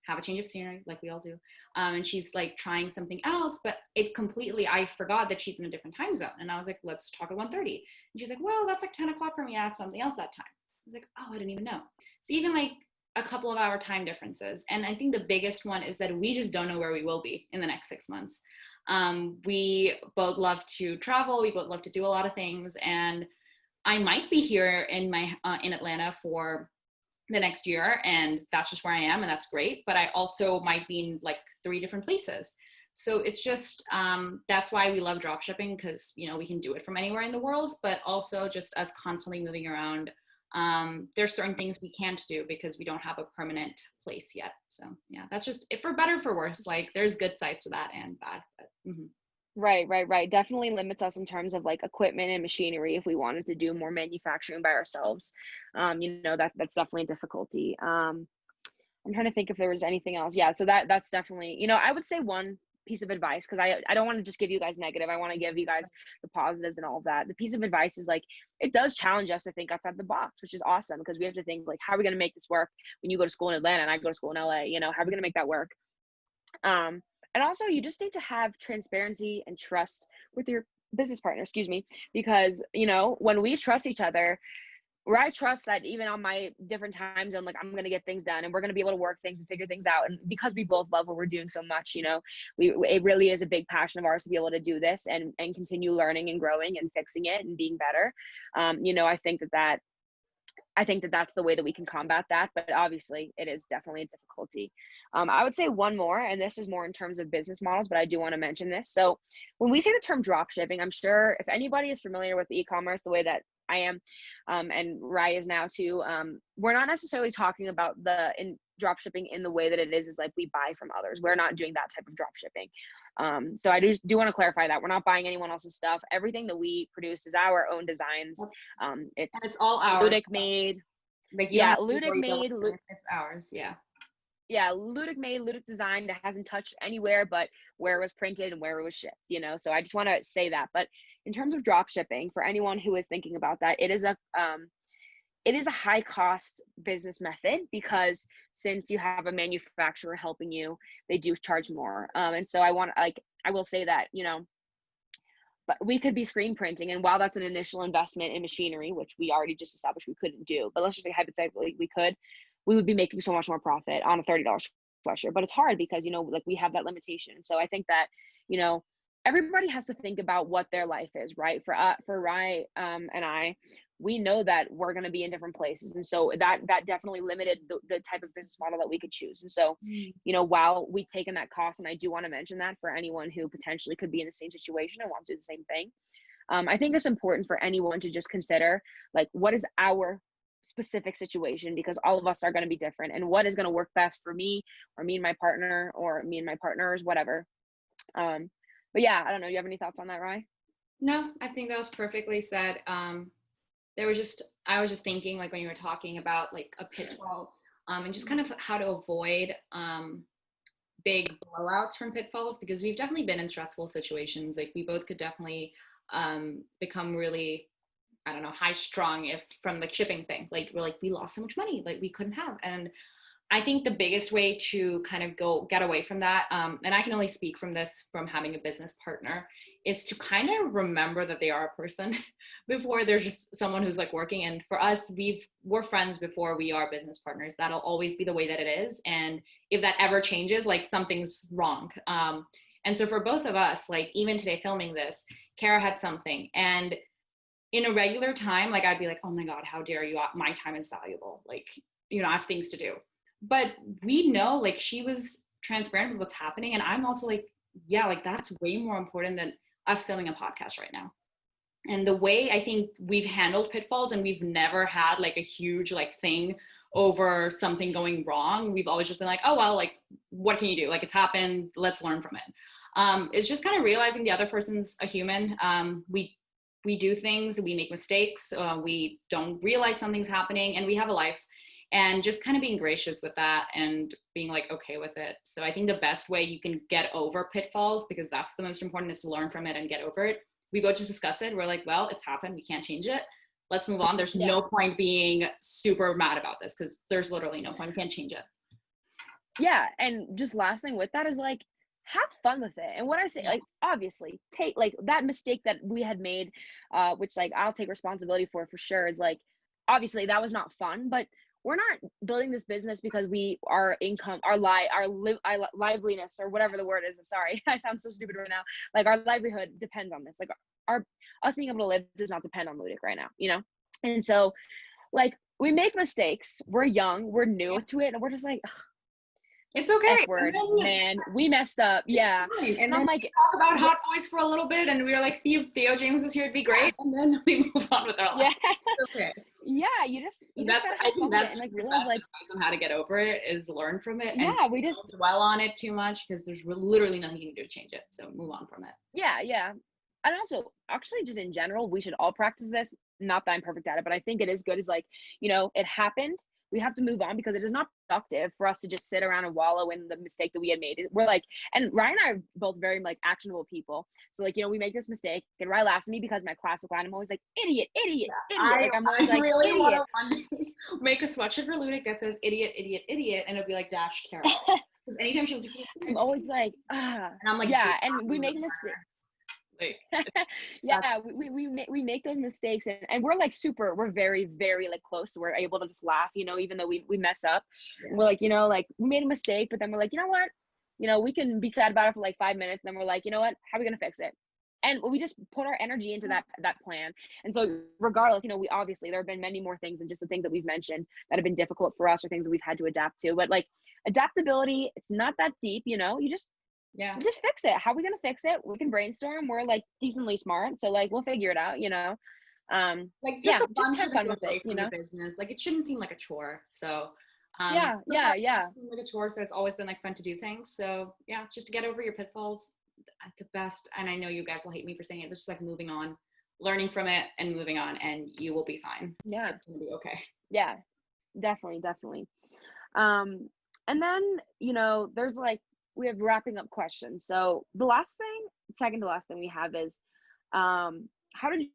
have a change of scenery, like we all do. And she's like trying something else, but it completely, I forgot that she's in a different time zone. And I was like, let's talk at 1:30. And she's like, well, that's like 10 o'clock for me. I have something else that time. I was like, oh, I didn't even know. So even like a couple of hour time differences. And I think the biggest one is that we just don't know where we will be in the next 6 months. We both love to travel. We both love to do a lot of things. And I might be here in in Atlanta for the next year, and that's just where I am, and that's great. But I also might be in like 3 different places. So it's just that's why we love drop shipping, because you know we can do it from anywhere in the world, but also just us constantly moving around. There's certain things we can't do because we don't have a permanent place yet. So yeah, that's just if for better for worse. Like there's good sides to that and bad. But, Right. Definitely limits us in terms of like equipment and machinery if we wanted to do more manufacturing by ourselves. You know, that's definitely a difficulty. I'm trying to think if there was anything else. Yeah, so that's definitely, you know, I would say one piece of advice, because I don't want to just give you guys negative. I want to give you guys the positives and all of that. The piece of advice is like it does challenge us to think outside the box, which is awesome, because we have to think like, how are we going to make this work when you go to school in Atlanta and I go to school in LA? You know, how are we going to make that work? And also you just need to have transparency and trust with your business partner, excuse me, because you know, when we trust each other, where I trust that even on my different time zone, like I'm gonna get things done and we're gonna be able to work things and figure things out. And because we both love what we're doing so much, you know, it really is a big passion of ours to be able to do this and continue learning and growing and fixing it and being better. You know, I think that that's the way that we can combat that, but obviously it is definitely a difficulty. I would say one more, and this is more in terms of business models, but I do want to mention this. So when we say the term drop shipping, I'm sure if anybody is familiar with e-commerce the way that I am, and Rai is now too, we're not necessarily talking about in drop shipping in the way that it is like we buy from others. We're not doing that type of drop shipping. So I do want to clarify that we're not buying anyone else's stuff. Everything that we produce is our own designs. and It's it's all ours. Ludic made. Like you don't Yeah, have to Ludic worry about made. it. It's ours. Yeah. Yeah, Ludic made, Ludic designed. That hasn't touched anywhere but where it was printed and where it was shipped. You know, so I just want to say that. But in terms of drop shipping, for anyone who is thinking about that, it is a high cost business method, because since you have a manufacturer helping you, they do charge more. And so I will say that, you know, but we could be screen printing, and while that's an initial investment in machinery, which we already just established we couldn't do, but let's just say hypothetically we would be making so much more profit on a $30 sweatshirt. But it's hard because, you know, like we have that limitation. So I think that, you know, everybody has to think about what their life is, right? For Rai and I, we know that we're going to be in different places, and so that definitely limited the type of business model that we could choose. And so, you know, while we've taken that cost, and I do want to mention that for anyone who potentially could be in the same situation and wants to do the same thing, I think it's important for anyone to just consider like, what is our specific situation, because all of us are going to be different, and what is going to work best for me, or me and my partner, or me and my partners, whatever. But yeah, I don't know, you have any thoughts on that, Rai? No, I think that was perfectly said. I was just thinking like when you were talking about like a pitfall, and just kind of how to avoid big blowouts from pitfalls, because we've definitely been in stressful situations. Like we both could definitely become really, I don't know, high strung if from the shipping thing. Like we're like, we lost so much money, like we couldn't have. And I think the biggest way to kind of get away from that, and I can only speak from this from having a business partner, is to kind of remember that they are a person before they're just someone who's like working. And for us, we're friends before we are business partners. That'll always be the way that it is. And if that ever changes, like something's wrong. And so for both of us, like even today filming this, Kara had something, and in a regular time, like I'd be like, oh my God, how dare you? My time is valuable. Like, I have things to do. But we know, like, she was transparent with what's happening. And I'm also like, yeah, like that's way more important than us filming a podcast right now. And the way I think we've handled Pitfalls, and we've never had like a huge like thing over something going wrong. We've always just been like, oh, well, like, what can you do? Like, it's happened. Let's learn from it. It's just kind of realizing the other person's a human. We do things, we make mistakes, we don't realize something's happening, and we have a life. And just kind of being gracious with that and being like okay with it. So I think the best way you can get over pitfalls, because that's the most important, is to learn from it and get over it. We both just discuss it. We're like, well, it's happened. We can't change it. Let's move on. There's no point being super mad about this, because there's literally no point. We can't change it. Yeah. And just last thing with that is like, have fun with it. And what I say, like, obviously take like that mistake that we had made, which like I'll take responsibility for sure, is like, obviously that was not fun, but we're not building this business because our income, our liveliness, or whatever the word is. Sorry, I sound so stupid right now. Like, our livelihood depends on this. Like, us being able to live does not depend on Ludic right now, And so, like, we make mistakes. We're young, we're new to it, and we're just like, it's okay. F-word, man, we messed up. Yeah. And then I'm like, talk about Hot Boys for a little bit, and we were like, if Theo James was here, it'd be great. And then we move on with our life. Yeah. It's okay. Yeah, you just I think that's and, like, realize, like, advice on how to get over it is learn from it. Yeah, and we just don't dwell on it too much, because there's literally nothing you can do to change it. So move on from it. Yeah. And also, actually, just in general, we should all practice this. Not that I'm perfect at it, but I think it is good. Is like, it happened. We have to move on, because it is not productive for us to just sit around and wallow in the mistake that we had made. We're like, and Ryan and I are both very like actionable people. So like, we make this mistake, and Ryan laughs at me because my classic line, I'm always like, idiot. Like, I'm always like, really want to make a sweatshirt for Ludic that says idiot, and it'll be like dash Kara. Because anytime she looks, I'm always like, and I'm like, yeah, and we make a mistake. Yeah, we make those mistakes, and we're like we're very, very like close, so we're able to just laugh, even though we mess up. Yeah. We're like, like, we made a mistake, but then we're like, you know what, we can be sad about it for like 5 minutes, then we're like, you know what, how are we gonna fix it? And we just put our energy into that plan. And so regardless, we obviously, there have been many more things than just the things that we've mentioned that have been difficult for us, or things that we've had to adapt to. But like, adaptability, it's not that deep, you just fix it. How are we gonna fix it? We can brainstorm. We're like decently smart, so like we'll figure it out. Like, just have fun with it. Your business, like, it shouldn't seem like a chore. So yeah. Seem like a chore. So it's always been like fun to do things. So yeah, just to get over your pitfalls, the best. And I know you guys will hate me for saying it, but just like moving on, learning from it, and moving on, and you will be fine. Yeah, it's gonna be okay. Yeah, definitely. And then there's like, we have wrapping up questions. So the second to last thing we have is, how did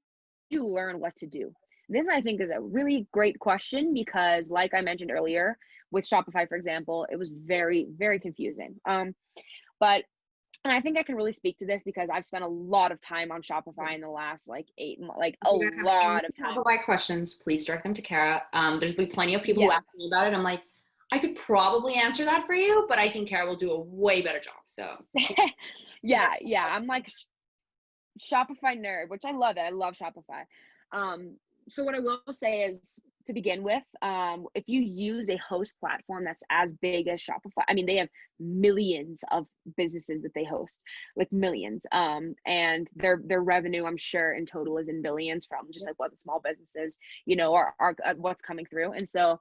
you learn what to do? This, I think, is a really great question, because like I mentioned earlier with Shopify, for example, it was very, very confusing. But and I think I can really speak to this because I've spent a lot of time on Shopify in the last like 8 months, like a lot of time. Shopify questions, please direct them to Kara. There's been plenty of people who ask me about it. I'm like, I could probably answer that for you, but I think Kara will do a way better job. So yeah. I'm like Shopify nerd, which I love it. I love Shopify. So what I will say is, to begin with, if you use a host platform that's as big as Shopify, I mean, they have millions of businesses that they host, like millions. And their revenue, I'm sure, in total is in billions, from just like what the small businesses, are what's coming through. And so,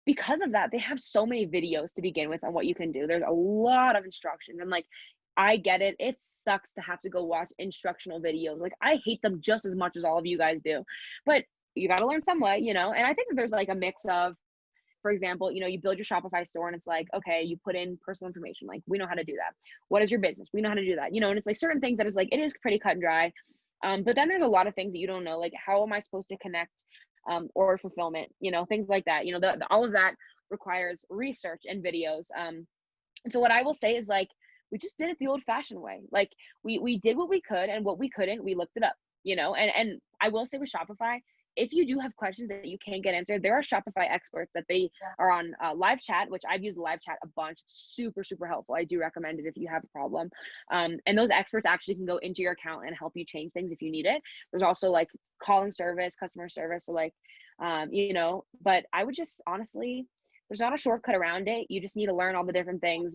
because of that, they have so many videos to begin with on what you can do. There's a lot of instructions, and like, I get it. It sucks to have to go watch instructional videos. Like, I hate them just as much as all of you guys do, but you got to learn some way, and I think that there's like a mix of, for example, you build your Shopify store, and it's like, okay, you put in personal information. Like, we know how to do that. What is your business? We know how to do that, and it's like certain things that is like, it is pretty cut and dry. But then there's a lot of things that you don't know, like, how am I supposed to connect order fulfillment, things like that. All of that requires research and videos. And so what I will say is, like, we just did it the old fashioned way. Like, we did what we could, and what we couldn't, we looked it up, and I will say with Shopify, if you do have questions that you can't get answered, there are Shopify experts that they are on live chat, which I've used live chat a bunch. It's super, super helpful. I do recommend it if you have a problem. And those experts actually can go into your account and help you change things if you need it. There's also like calling service, customer service. So like, but I would just honestly, there's not a shortcut around it. You just need to learn all the different things,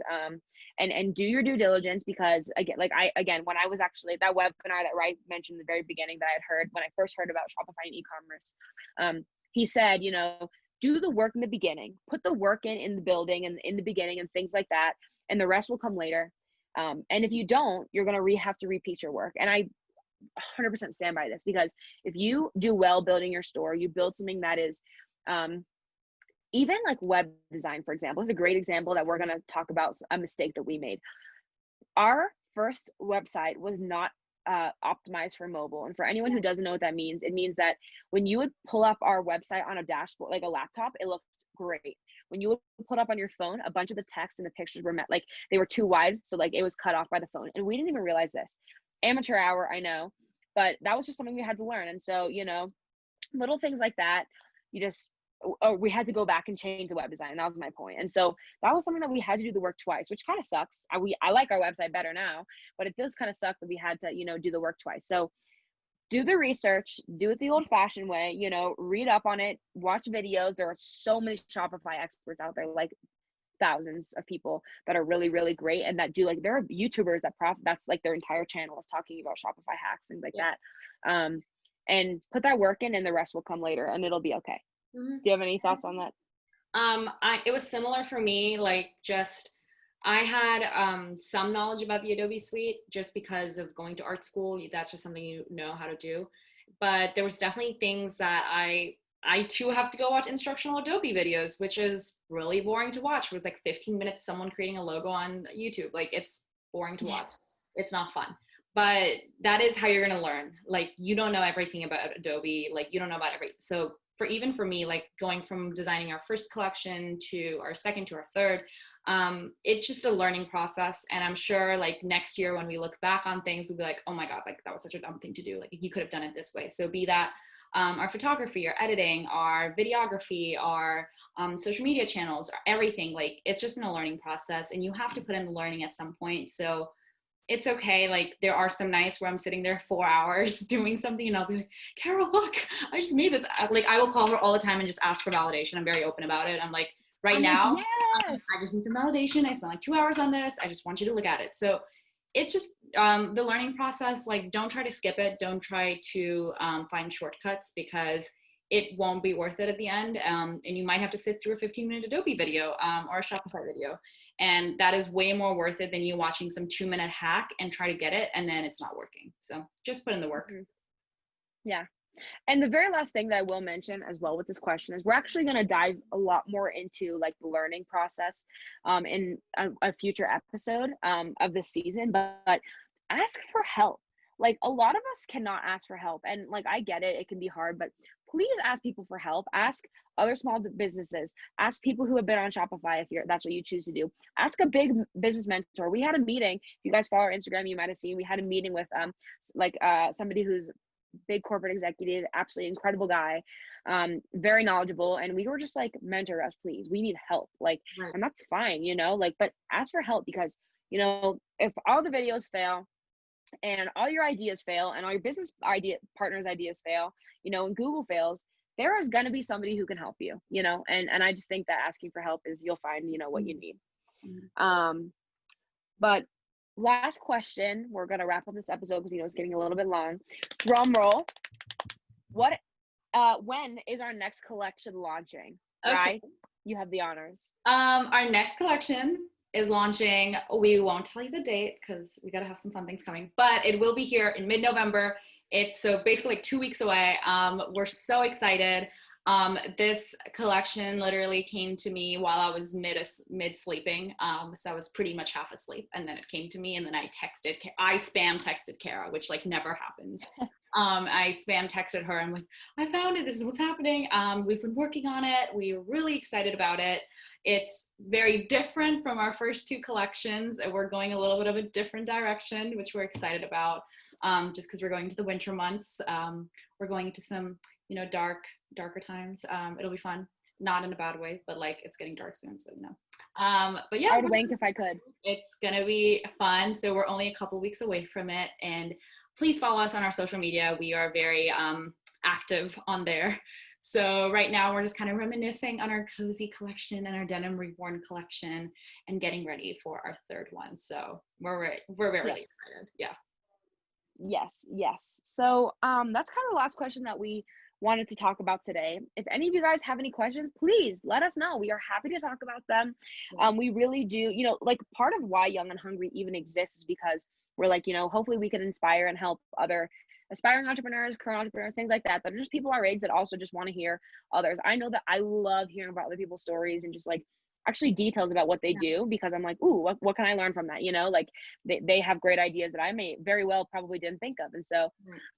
and do your due diligence, because again, when I was actually that webinar that I mentioned in the very beginning that I had heard when I first heard about Shopify and e-commerce, he said, do the work in the beginning, put the work in the building and in the beginning and things like that, and the rest will come later. And if you don't, you're going to have to repeat your work. And I 100% stand by this, because if you do well building your store, you build something that is, even like web design, for example, is a great example that we're going to talk about a mistake that we made. Our first website was not optimized for mobile. And for anyone who doesn't know what that means, it means that when you would pull up our website on a dashboard, like a laptop, it looked great. When you would put up on your phone, a bunch of the text and the pictures were like they were too wide. So like it was cut off by the phone. And we didn't even realize this. Amateur hour, I know, but that was just something we had to learn. And so, little things like that, we had to go back and change the web design. That was my point. And so that was something that we had to do the work twice, which kind of sucks. I like our website better now, but it does kind of suck that we had to, do the work twice. So do the research, do it the old fashioned way, read up on it, watch videos. There are so many Shopify experts out there, like thousands of people that are really, really great. And that do, like, there are YouTubers that's like their entire channel is talking about Shopify hacks, things like that. And put that work in, and the rest will come later, and it'll be okay. Do you have any thoughts on that? It was similar for me. Like, I had some knowledge about the Adobe suite just because of going to art school. That's just something you know how to do. But there was definitely things that I too have to go watch instructional Adobe videos, which is really boring to watch. It was like 15 minutes, someone creating a logo on YouTube. Like, it's boring to watch. It's not fun. But that is how you're going to learn. Like, you don't know everything about Adobe. Like, you don't know about so for me, like going from designing our first collection to our second to our third, it's just a learning process. And I'm sure like next year when we look back on things, we'll be like, oh my God, like that was such a dumb thing to do. Like, you could have done it this way. So be that our photography, our editing, our videography, our social media channels, everything, like it's just been a learning process, and you have to put in the learning at some point. So it's okay. Like, there are some nights where I'm sitting there 4 hours doing something, and I'll be like, Carol, look, I just made this. Like, I will call her all the time and just ask for validation. I'm very open about it. I'm like, now, yes. I just need some validation. I spent like 2 hours on this. I just want you to look at it. So it's just the learning process. Like, don't try to skip it. Don't try to find shortcuts, because it won't be worth it at the end. And you might have to sit through a 15-minute Adobe video or a Shopify video. And that is way more worth it than you watching some 2-minute hack and try to get it, and then it's not working. So just put in the work. Yeah. And the very last thing that I will mention as well with this question is we're actually going to dive a lot more into like the learning process in a future episode of this season, but ask for help. Like, a lot of us cannot ask for help, and like, I get it, it can be hard, but please ask people for help. Ask other small businesses, ask people who have been on Shopify if that's what you choose to do. Ask a big business mentor. We had a meeting, if you guys follow our Instagram, you might have seen, we had a meeting with somebody who's big corporate executive, absolutely incredible guy, very knowledgeable, and we were just like, mentor us, please, we need help. Like, right. And that's fine, like, but ask for help, because if all the videos fail and all your ideas fail and all your business partners ideas fail, and Google fails, there is going to be somebody who can help you, and I just think that asking for help is, you'll find what you need. But last question, we're going to wrap up this episode because it's getting a little bit long. Drum roll. When is our next collection launching? Okay. Right? You have the honors. Our next collection is launching. We won't tell you the date because we got to have some fun things coming, but it will be here in mid-November. It's so basically like 2 weeks away. We're so excited. This collection literally came to me while I was mid sleeping. So I was pretty much half asleep, and then it came to me, and then I spam texted Kara, which like never happens. I spam texted her. I'm like, I found it. This is what's happening. We've been working on it. We're really excited about it. It's very different from our first two collections, and we're going a little bit of a different direction, which we're excited about. Just because we're going to the winter months. We're going into some, darker times. It'll be fun. Not in a bad way, but like it's getting dark soon, so but yeah, I would wank if I could. it's gonna be fun. So we're only a couple weeks away from it, and please follow us on our social media. We are very active on there. So right now we're just kind of reminiscing on our cozy collection and our denim reborn collection, and getting ready for our third one. So we're really Yes. excited. Yeah. Yes. So that's kind of the last question that we wanted to talk about today. If any of you guys have any questions, please let us know. We are happy to talk about them. Yeah. We really do, like part of why Young and Hungry even exists is because we're like, hopefully we can inspire and help other aspiring entrepreneurs, current entrepreneurs, things like that are just people our age that also just want to hear others. I know that I love hearing about other people's stories and just like actually details about what they do, because I'm like, ooh, what can I learn from that? Like they have great ideas that I may very well probably didn't think of. And so,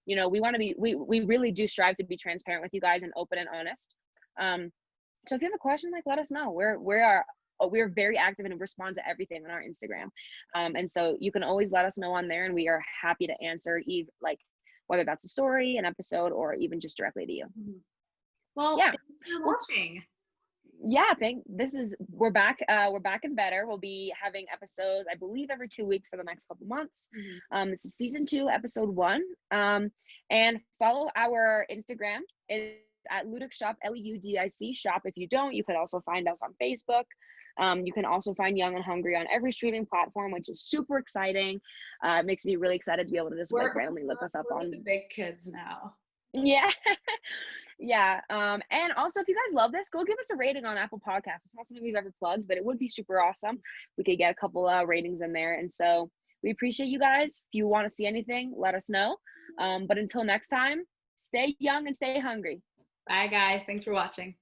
we want to be, we really do strive to be transparent with you guys and open and honest. So if you have a question, like, let us know. We're very active and respond to everything on our Instagram. And so you can always let us know on there, and we are happy to answer, like whether that's a story, an episode, or even just directly to you. Well, yeah. thanks for watching. Yeah, we're back and better. We'll be having episodes, I believe, every 2 weeks for the next couple months. This is season 2, episode 1. And follow our Instagram. It's at Ludic Shop, LUDIC Shop. If you don't, you could also find us on Facebook. You can also find Young and Hungry on every streaming platform, which is super exciting. It makes me really excited to be able to just randomly look us up on the big kids now. Yeah. Yeah. And also, if you guys love this, go give us a rating on Apple Podcasts. It's not something we've ever plugged, but it would be super awesome. We could get a couple ratings in there. And so we appreciate you guys. If you want to see anything, let us know. But until next time, stay young and stay hungry. Bye, guys. Thanks for watching.